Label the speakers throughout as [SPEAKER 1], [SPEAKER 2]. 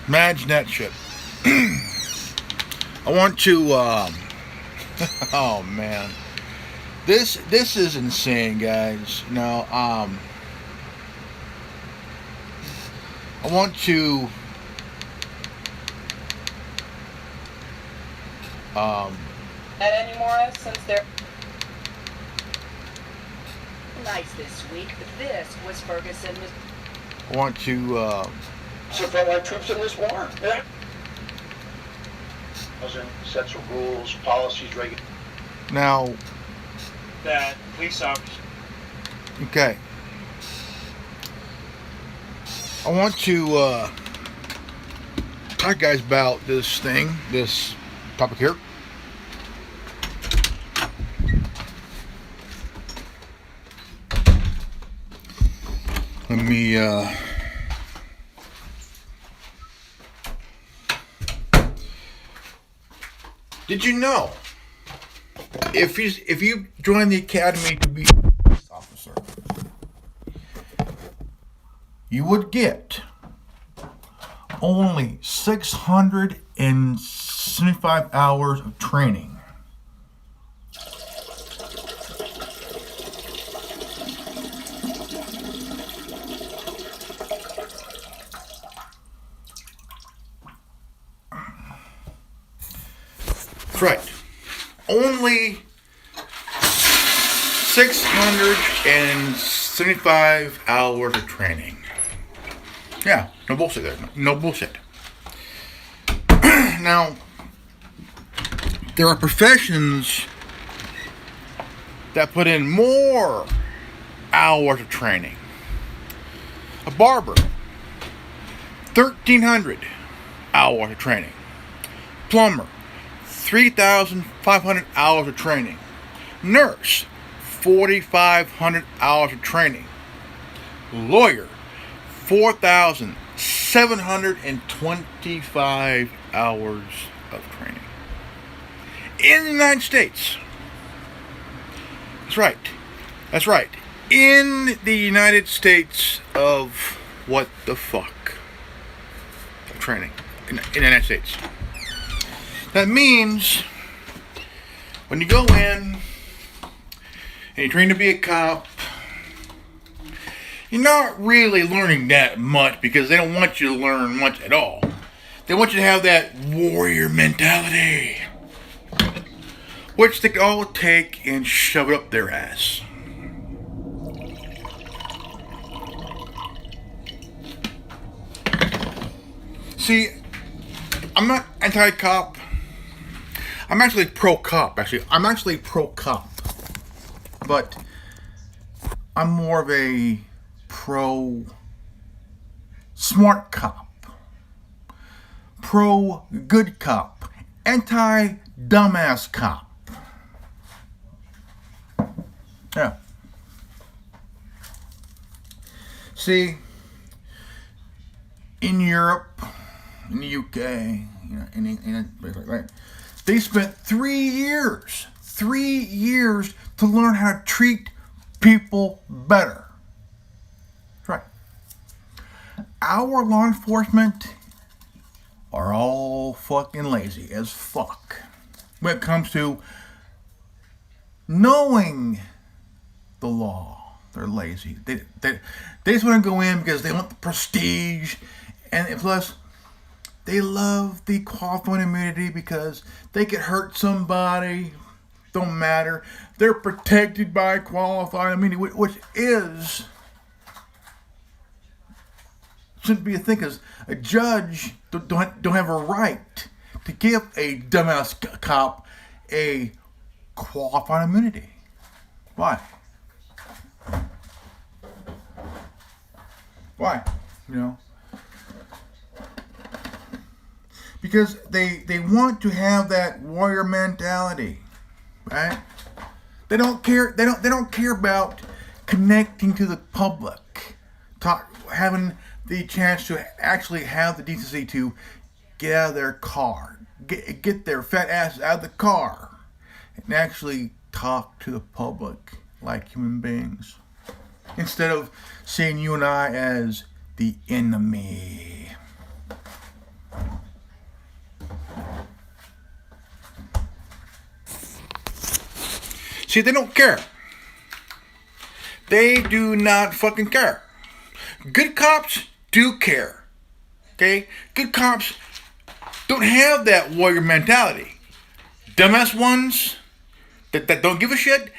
[SPEAKER 1] Imagine that shit. I want to. Oh man, this is insane, guys. I want to.
[SPEAKER 2] That anymore since they're nice this week. This was Ferguson.
[SPEAKER 1] I want to.
[SPEAKER 3] Support our troops in this war. Yeah. Sets of rules, policies, regulations.
[SPEAKER 1] Now.
[SPEAKER 4] That police officers.
[SPEAKER 1] Okay. I want to talk, guys, about this topic here. Let me did you know if you join the academy to be a police officer, you would get only 675 hours of training. That's right. Only 675 hours of training. Yeah, no bullshit there. No bullshit. Now, there are professions that put in more hours of training. A barber, 1,300 hours of training. Plumber, 3,500 hours of training. Nurse, 4,500 hours of training. Lawyer, 4,725 hours of training. In the United States. That's right. That's right. In the United States of what the fuck? Of training. In the United States. That means when you go in and you train to be a cop, you're not really learning that much because they don't want you to learn much at all. They want you to have that warrior mentality, which they all take and shove it up their ass. See, I'm not anti-cop. I'm actually pro-cop, I'm actually pro-cop. But I'm more of a pro-smart cop. Pro-good cop. Anti-dumbass cop. Yeah. See, in Europe, in the UK, right? They spent 3 years to learn how to treat people better. That's right. Our law enforcement are all fucking lazy as fuck when it comes to knowing the law. They're lazy. They just want to go in because they want the prestige, and plus they love the qualified immunity because they could hurt somebody. Don't matter. They're protected by qualified immunity, which shouldn't be a thing, because a judge don't have a right to give a dumbass cop a qualified immunity. Why? Why? Because they want to have that warrior mentality, right? They don't care. They don't care about connecting to the public, having the chance to actually have the decency to get out of their car, get their fat asses out of the car, and actually talk to the public like human beings, instead of seeing you and I as the enemy. See, they don't care. They do not fucking care. Good cops do care. Okay? Good cops don't have that warrior mentality. Dumbass ones that don't give a shit,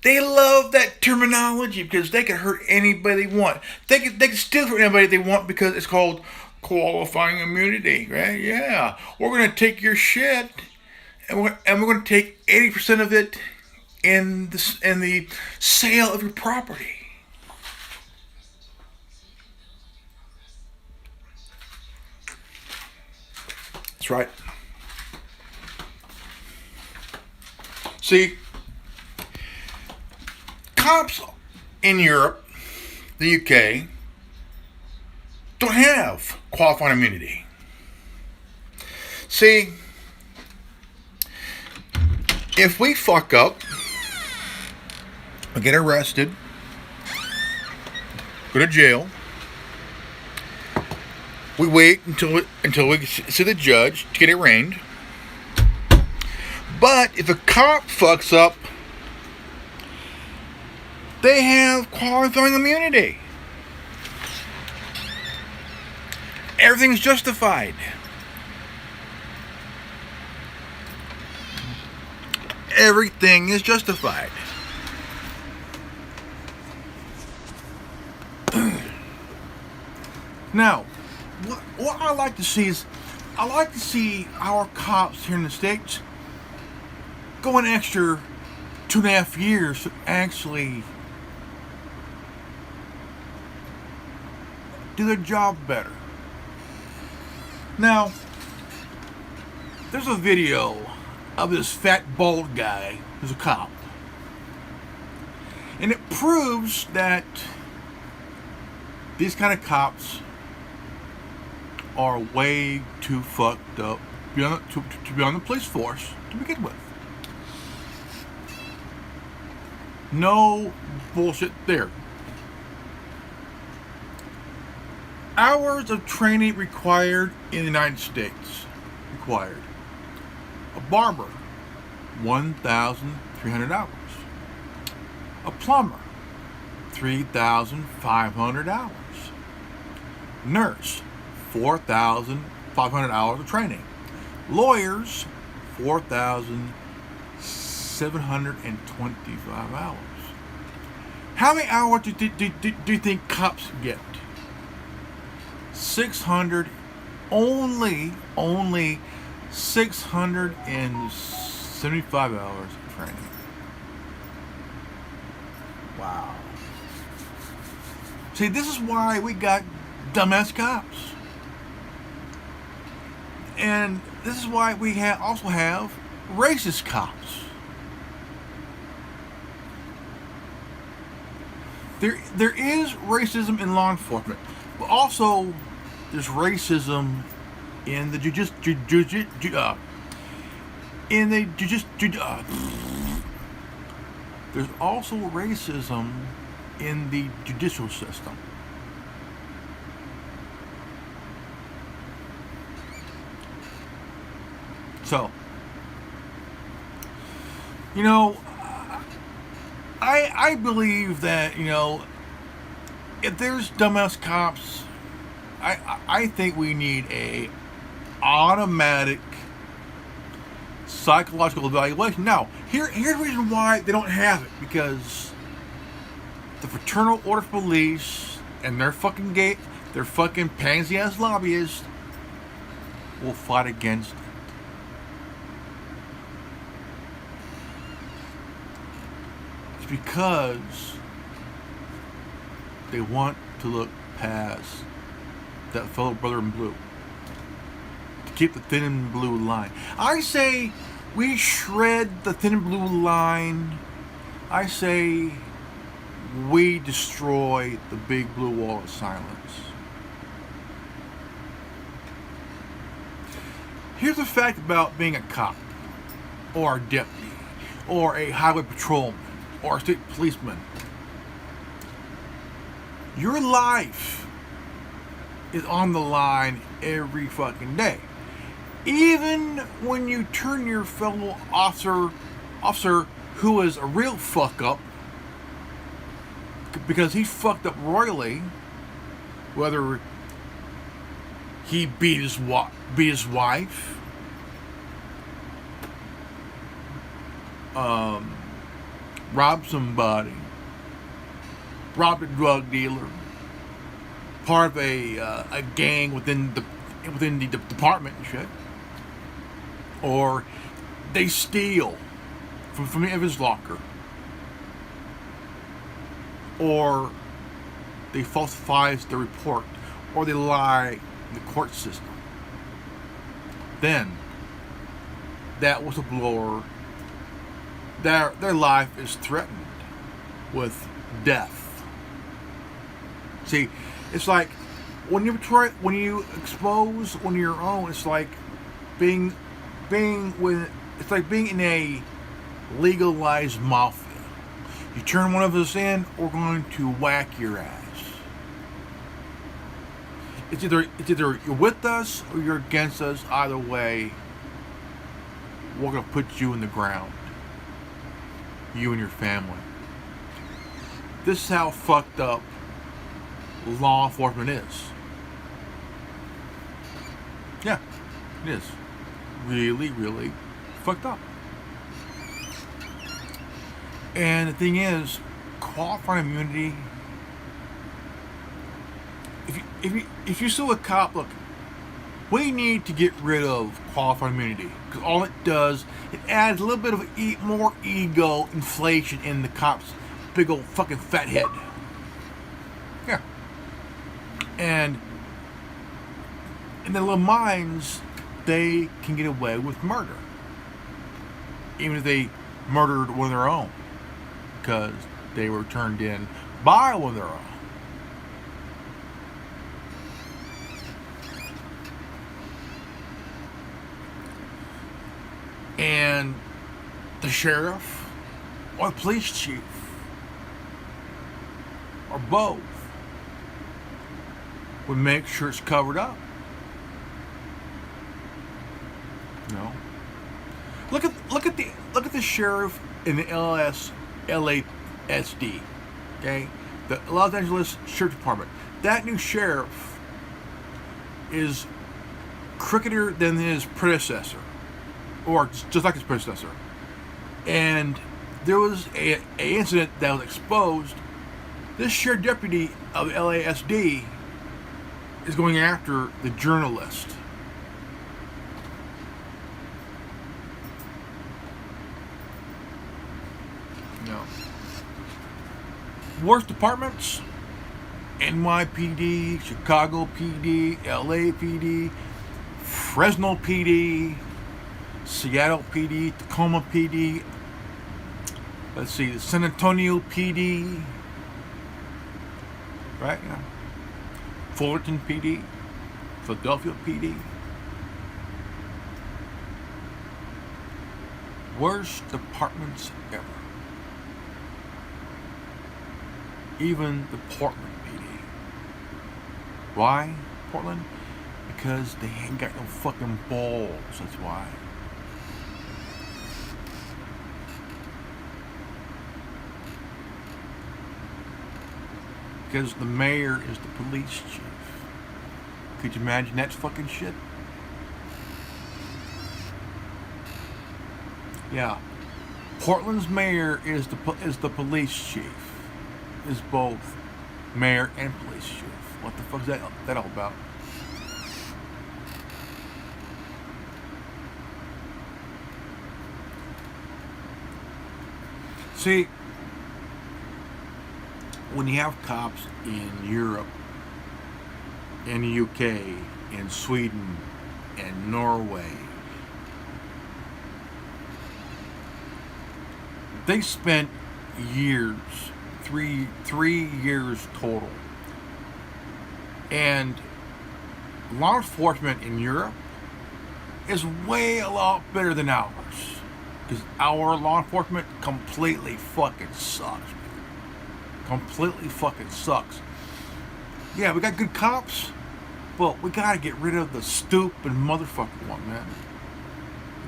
[SPEAKER 1] they love that terminology because they can hurt anybody they want. They can steal from anybody they want because it's called qualifying immunity, right? Yeah. We're going to take your shit and we're going to take 80% of it in the sale of your property. That's right. See, cops in Europe, the UK, don't have qualifying immunity. See, if we fuck up, we get arrested, go to jail, we wait until we see the judge to get it arraigned. But if a cop fucks up, they have qualifying immunity. Everything's justified. Everything is justified. Now, what I like to see is, I like to see our cops here in the States go an extra 2.5 years to actually do their job better. Now, there's a video of this fat bald guy who's a cop, and it proves that these kind of cops are way too fucked up to be on the police force to begin with. No bullshit there. Hours of training required in the United States. Required. A barber, 1,300 hours. A plumber, 3,500 hours. Nurse, 4,500 hours of training. Lawyers, 4,725 hours. How many hours do you think cops get? 600, only 675 hours of training. Wow. See, this is why we got dumbass cops. And this is why we also have racist cops. There is racism in law enforcement, but also there's racism in the there's also racism in the judicial system. So, you know, I believe that, you know, if there's dumbass cops, I think we need a automatic psychological evaluation. Now, here's the reason why they don't have it, because the Fraternal Order of Police and their fucking pansy ass lobbyists will fight against it. It's because they want to look past that fellow brother in blue, to keep the thin and blue line. I say we shred the thin and blue line. I say we destroy the big blue wall of silence. Here's the fact about being a cop, or a deputy, or a highway patrolman, or a state policeman. Your life is on the line every fucking day. Even when you turn your fellow officer who is a real fuck up because he fucked up royally, whether he beat his wife, robbed somebody, robbed a drug dealer, part of a gang within the department and shit, or they steal from his locker, or they falsify the report, or they lie in the court system. Then that whistleblower, their life is threatened with death. See, it's like when you expose one of your own, it's like being in a legalized mafia. You turn one of us in, we're going to whack your ass. It's either you're with us or you're against us. Either way, we're gonna put you in the ground. You and your family. This is how fucked up law enforcement is. Yeah, it is. Really, really fucked up. And the thing is, qualified immunity. If you sue a cop, look, we need to get rid of qualified immunity because all it does, it adds a little bit of more ego inflation in the cop's big old fucking fat head. Yeah. And in their little minds, they can get away with murder, even if they murdered one of their own, because they were turned in by one of their own. And the sheriff or the police chief or both would make sure it's covered up. You know, look at the sheriff in the LASD, okay, the Los Angeles Sheriff Department. That new sheriff is crookeder than his predecessor, or just like his predecessor. And there was a incident that was exposed. This sheriff deputy of the LASD is going after the journalist. No. Worst departments: NYPD, Chicago PD, LA PD, Fresno PD, Seattle PD, Tacoma PD, let's see, the San Antonio PD, right? Yeah. Fullerton PD, Philadelphia PD. Worst departments ever. Even the Portland PD. Why Portland? Because they ain't got no fucking balls, that's why. Because the mayor is the police chief. Could you imagine that fucking shit? Yeah. Portland's mayor is the police chief. Is both mayor and police chief. What the fuck is that all about? See, when you have cops in Europe, in the UK, in Sweden, and Norway, they spent years, three years total. And law enforcement in Europe is way a lot better than ours. Because our law enforcement completely fucking sucks. Completely fucking sucks. Yeah, we got good cops, but we gotta get rid of the stupid motherfucker one, man.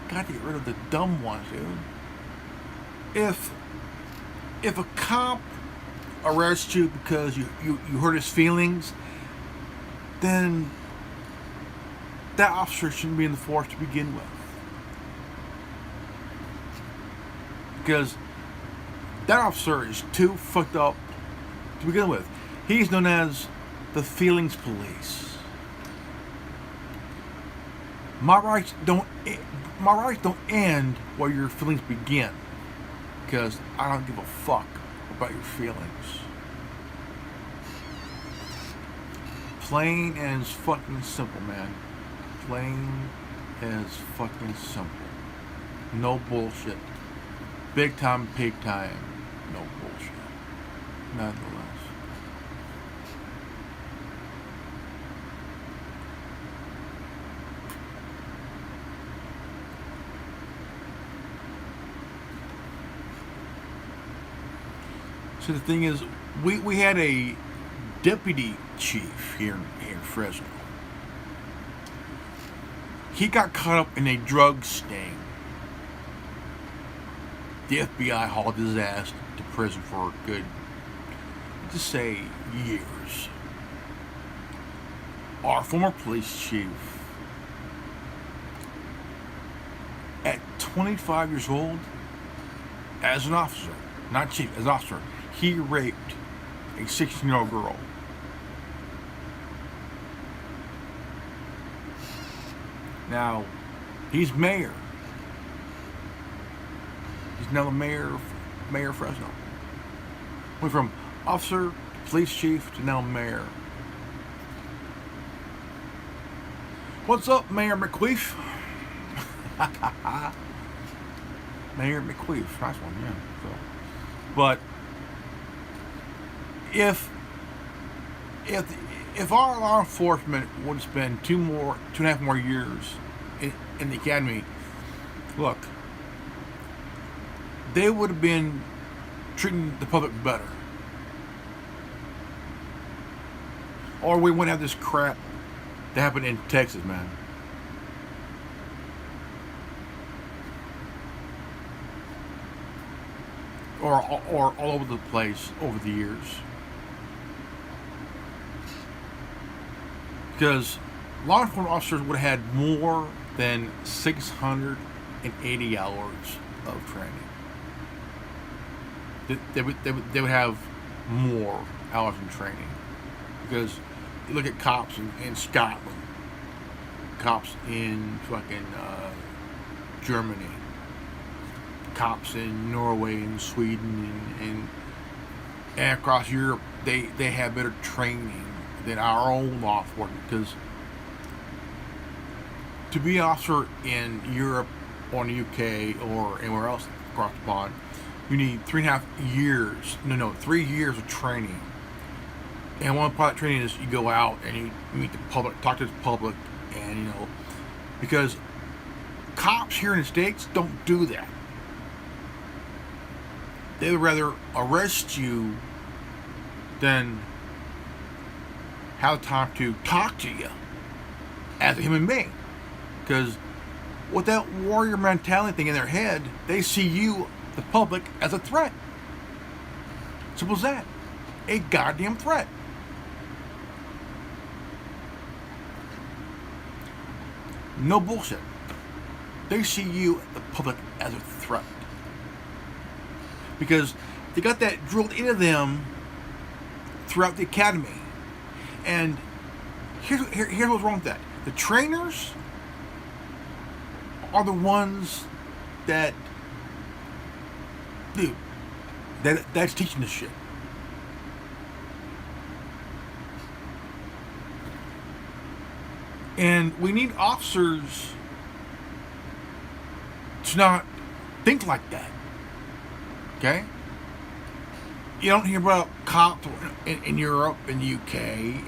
[SPEAKER 1] We gotta get rid of the dumb ones, dude. if a cop arrests you because you hurt his feelings, then that officer shouldn't be in the force to begin with. Because that officer is too fucked up to begin with. He's known as the feelings police. My rights don't end where your feelings begin. Because I don't give a fuck about your feelings. Plain as fucking simple, man. Plain as fucking simple. No bullshit. Big time, pig time. No bullshit. Nonetheless. So the thing is, we had a deputy chief here in Fresno. He got caught up in a drug sting. The FBI hauled his ass to prison for a good, just say, years. Our former police chief, at 25 years old, as an officer, not chief, as an officer, he raped a 16-year-old girl. Now, he's mayor. He's now the mayor of Fresno. Went from officer to police chief to now mayor. What's up, Mayor McQueef? Mayor McQueef, nice one, yeah. So, but if our law enforcement would spend 2.5 more years in the academy, look, they would have been treating the public better. Or we wouldn't have this crap that happened in Texas, man. Or all over the place over the years. Because law enforcement officers would have had more than 680 hours of training. They would have more hours in training. Because you look at cops in Scotland, cops in fucking Germany, cops in Norway and Sweden and across Europe, they have better training than our own law enforcement. Because to be an officer in Europe or in the UK or anywhere else across the pond, you need 3.5 years. 3 years of training. And one part of training is you go out and you meet the public, talk to the public, and because cops here in the States don't do that. They would rather arrest you than have time to talk to you as a human being. Because with that warrior mentality thing in their head, they see you, the public, as a threat. Simple as that. A goddamn threat. No bullshit. They see you, the public, as a threat. Because they got that drilled into them throughout the academy. And here's what's wrong with that. The trainers are the ones that, dude, that's teaching this shit. And we need officers to not think like that. Okay? You don't hear about cops in Europe, in the UK,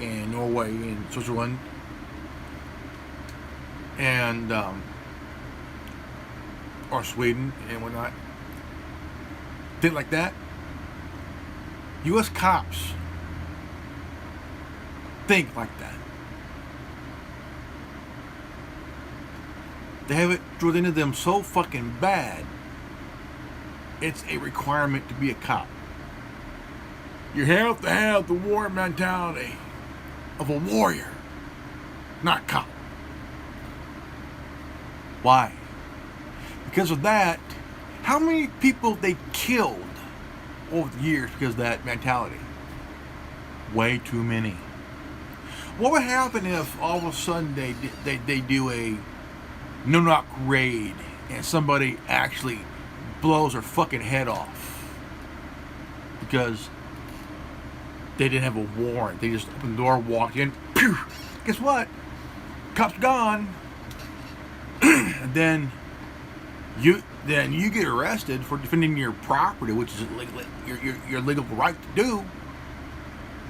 [SPEAKER 1] and Norway, and Switzerland, and or Sweden and whatnot. Think like that. U.S. cops think like that. They have it drilled into them so fucking bad it's a requirement to be a cop. You have to have the warrior mentality of a warrior, not cop. Why? Because of that, how many people they killed over the years because of that mentality? Way too many. What would happen if all of a sudden they do a no-knock raid and somebody actually blows their fucking head off because they didn't have a warrant? They just opened the door, walked in, pew! Guess what? Cops gone. And then you get arrested for defending your property, which is your legal right to do.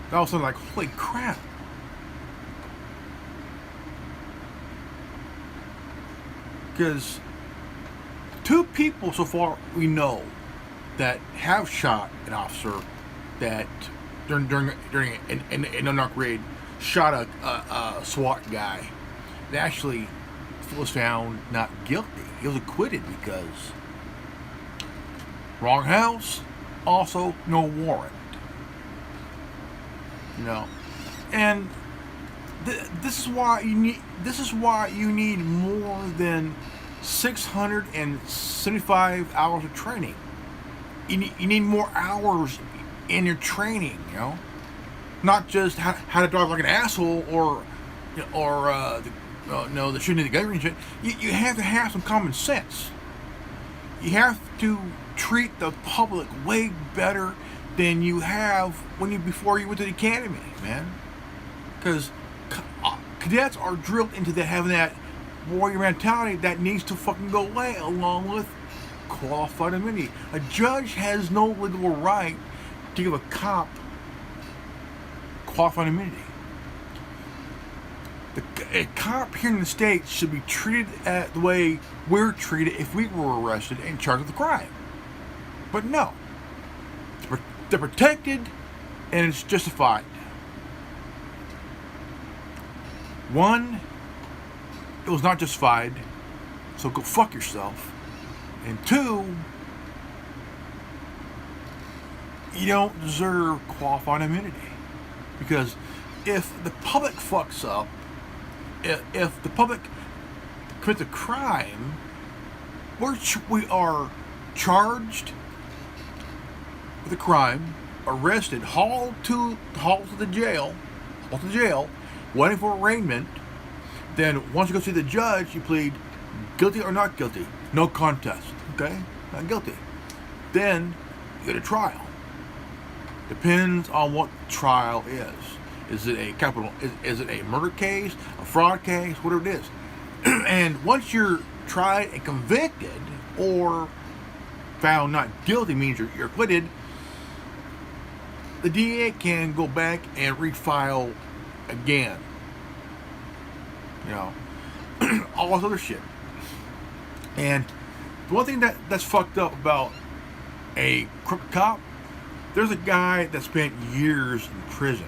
[SPEAKER 1] And all of a sudden, like, holy crap. Because 2 people so far we know that have shot an officer that during an no-knock raid shot a SWAT guy. They actually was found not guilty. He was acquitted because wrong house, also no warrant. You know, and this is why you need more than 675 hours of training. You need more hours in your training. You know, not just how to drive like an asshole or the shooting the gun shit. You have to have some common sense. You have to treat the public way better than you have before you went to the academy, man. Because cadets are drilled into having that warrior mentality that needs to fucking go away, along with qualified immunity. A judge has no legal right to give a cop qualified immunity. A cop here in the States should be treated the way we're treated if we were arrested and charged with a crime. But no. They're protected and it's justified. 1, it was not justified, so go fuck yourself. And 2, you don't deserve qualified immunity. Because if the public fucks up, if the public commits a crime, we are charged with a crime, arrested, hauled to the jail, waiting for arraignment. Then once you go see the judge, you plead guilty or not guilty. No contest. Okay? Not guilty. Then you go to trial. Depends on what trial is. Is it a capital? Is it a murder case, a fraud case, whatever it is? And once you're tried and convicted or found not guilty, means you're acquitted, the DA can go back and refile again. You know, all this other shit. And the one thing that's fucked up about a crooked cop, there's a guy that spent years in prison.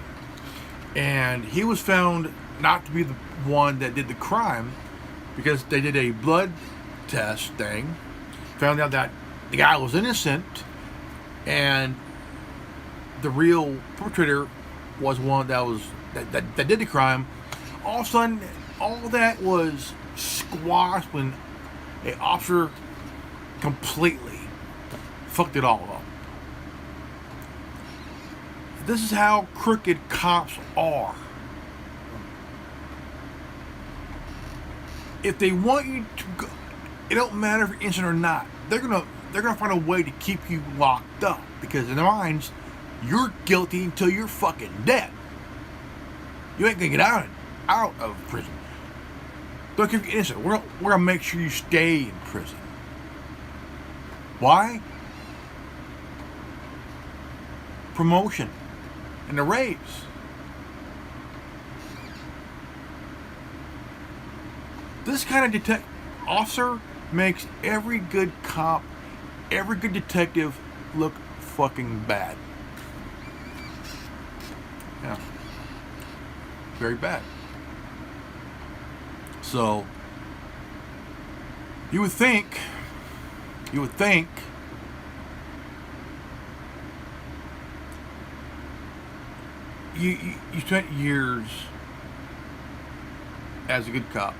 [SPEAKER 1] And he was found not to be the one that did the crime because they did a blood test thing, found out that the guy was innocent, and the real perpetrator was one that did the crime. All of a sudden, all that was squashed when an officer completely fucked it all up. This is how crooked cops are. If they want you to go, it don't matter if you're innocent or not. They're gonna find a way to keep you locked up because in their minds, you're guilty until you're fucking dead. You ain't gonna get out of prison. Don't care if you're innocent. We're gonna make sure you stay in prison. Why? Promotion and a raise. This kind of officer makes every good cop, every good detective look fucking bad. Yeah. Very bad. So, you would think you spent years as a good cop.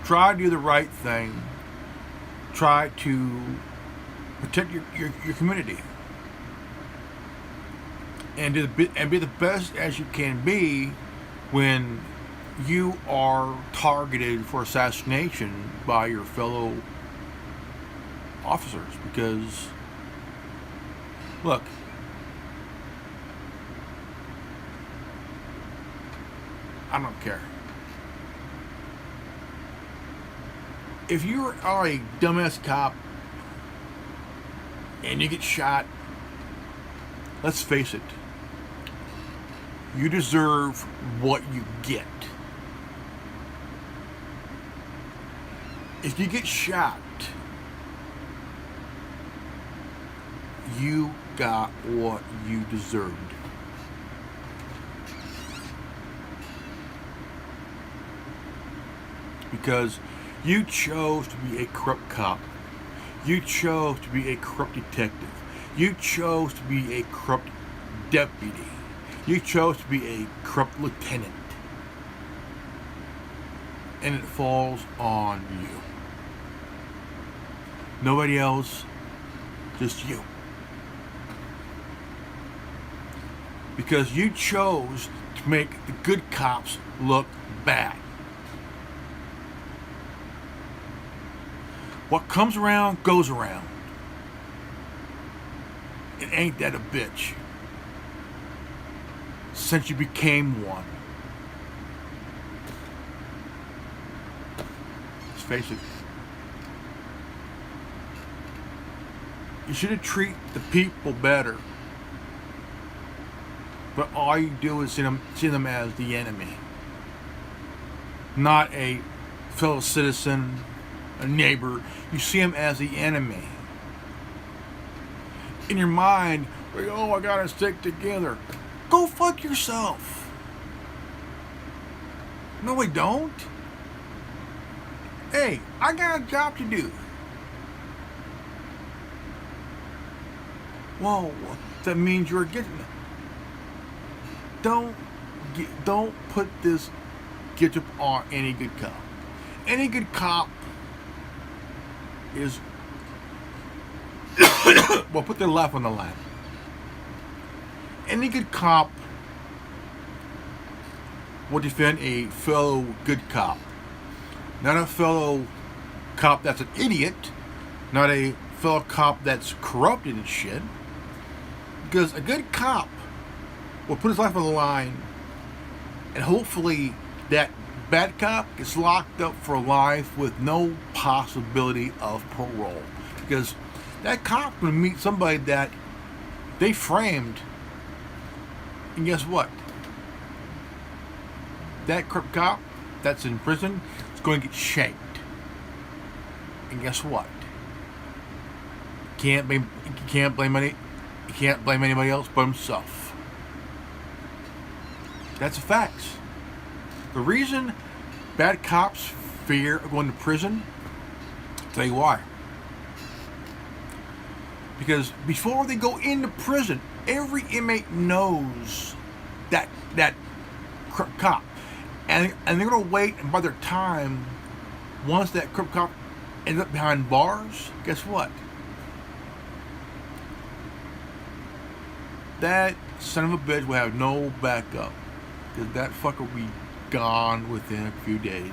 [SPEAKER 1] Try to do the right thing. Try to protect your community. And be the best as you can be when you are targeted for assassination by your fellow officers. Because, look, I don't care. If you are a dumbass cop and you get shot, let's face it, you deserve what you get. If you get shot, you got what you deserved. Because you chose to be a corrupt cop. You chose to be a corrupt detective. You chose to be a corrupt deputy. You chose to be a corrupt lieutenant. And it falls on you. Nobody else, just you. Because you chose to make the good cops look bad. What comes around goes around. And ain't that a bitch? Since you became one. Let's face it. You should treat the people better. But all you do is see them as the enemy. Not a fellow citizen, a neighbor. You see them as the enemy. In your mind, like, oh, I gotta stick together. Go fuck yourself. No, we don't. Hey, I got a job to do. Whoa, that means you're getting it. Don't put this get-up on any good cop. Any good cop is well, put their life on the line. Any good cop will defend a fellow good cop. Not a fellow cop that's an idiot. Not a fellow cop that's corrupted and shit. Because a good cop will put his life on the line, and hopefully that bad cop gets locked up for life with no possibility of parole. Because that cop will meet somebody that they framed, and guess what? That corrupt cop that's in prison is going to get shanked. And guess what? He can't blame anybody else but himself. That's a fact. The reason bad cops fear going to prison, I'll tell you why. Because before they go into prison, every inmate knows that cop, and they're gonna wait and buy their time. Once that cop ends up behind bars, guess what? That son of a bitch will have no backup, because that fucker will be gone within a few days.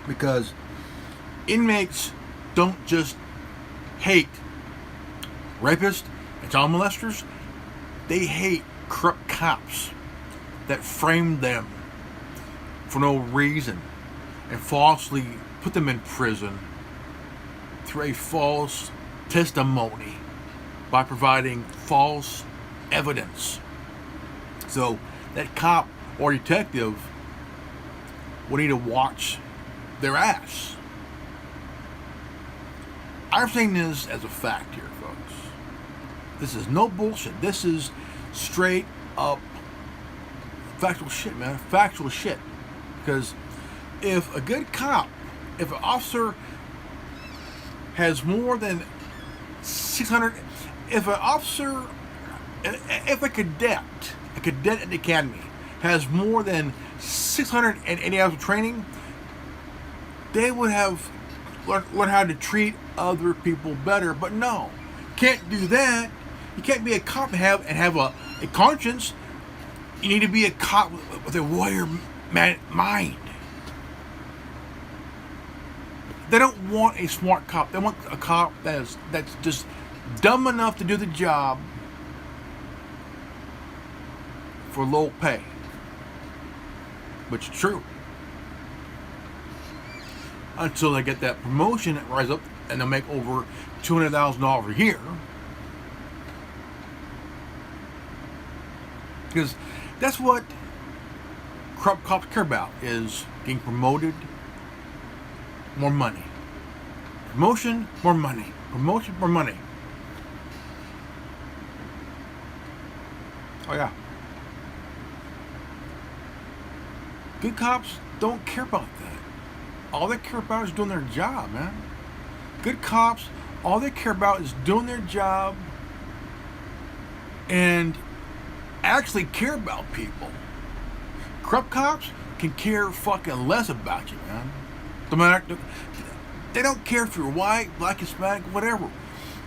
[SPEAKER 1] Because inmates don't just hate rapists and child molesters, they hate corrupt cops that framed them for no reason and falsely put them in prison through a false testimony by providing false evidence. So that cop or detective will need to watch their ass. I'm saying this as a fact here, folks. This is no bullshit. This is straight up factual shit, man. Factual shit. Because if a good cop, if an officer has more than 600. If an officer, if a cadet at the academy has more than 680 hours of training, they would have learned how to treat other people better. But no, can't do that. You can't be a cop and have a conscience. You need to be a cop with a warrior mind. They don't want a smart cop. They want a cop that's just dumb enough to do the job for low pay. Which is true. Until they get that promotion and rise up and they'll make over $200,000 a year. Because that's what corrupt cops care about, is getting promoted, more money. Promotion, more money. Promotion, more money. Oh yeah. Good cops don't care about that. All they care about is doing their job, man. Good cops, all they care about is doing their job and actually care about people. Corrupt cops can care fucking less about you, man. They don't care if you're white, black, Hispanic, whatever.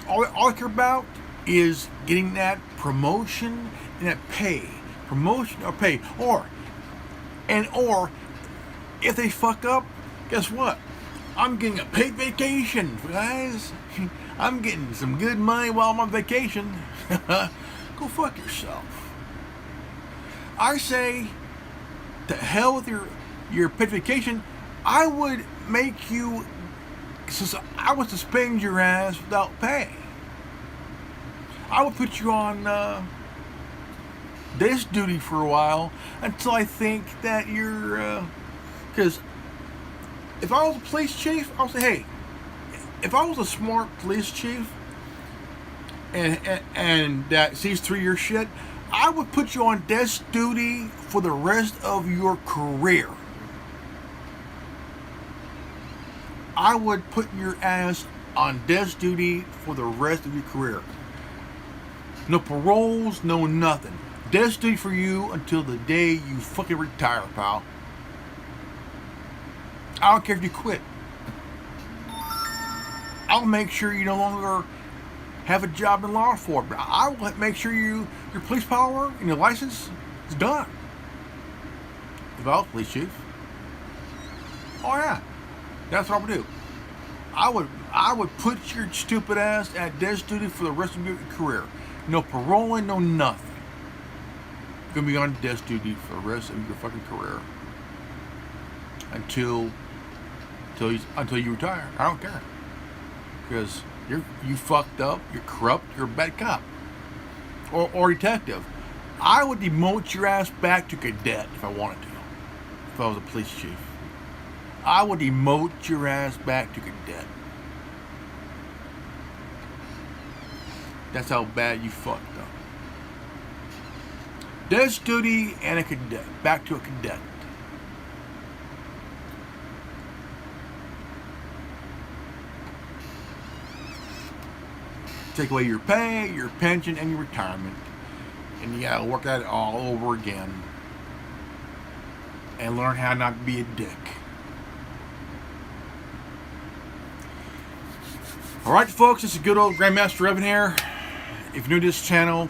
[SPEAKER 1] All they care about is getting that promotion and that pay. Promotion or pay. Or if they fuck up, guess what? I'm getting a paid vacation, guys. I'm getting some good money while I'm on vacation. Go fuck yourself. I say, to hell with your paid vacation. I would make you, I would suspend your ass without pay. I would put you on desk duty for a while until I think that you're, because if I was a police chief, I would say, hey, if I was a smart police chief and that sees through your shit, I would put you on desk duty for the rest of your career. I would put your ass on desk duty for the rest of your career. No paroles, no nothing. Desk duty for you until the day you fucking retire, pal. I don't care if you quit. I'll make sure you no longer have a job in law enforcement. I will make sure your police power and your license is done. If I was police chief. Oh yeah. That's what I would do. I would put your stupid ass at desk duty for the rest of your career. No paroling, no nothing. You're gonna be on desk duty for the rest of your fucking career. Until you retire. I don't care. Because you fucked up, you're corrupt, you're a bad cop. Or detective. I would demote your ass back to cadet if I wanted to. If I was a police chief. I would demote your ass back to cadet. That's how bad you fucked up. Desk duty and a cadet. Back to a cadet. Take away your pay, your pension, and your retirement. And you gotta work at it all over again. And learn how not to be a dick. Alright folks, this is good old Grandmaster Evan here. If you're new to this channel,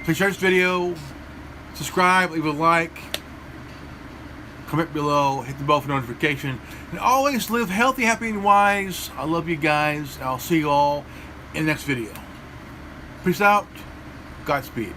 [SPEAKER 1] please share this video, subscribe, leave a like, comment below, hit the bell for notification, and always live healthy, happy, and wise. I love you guys, and I'll see you all in the next video. Peace out, Godspeed.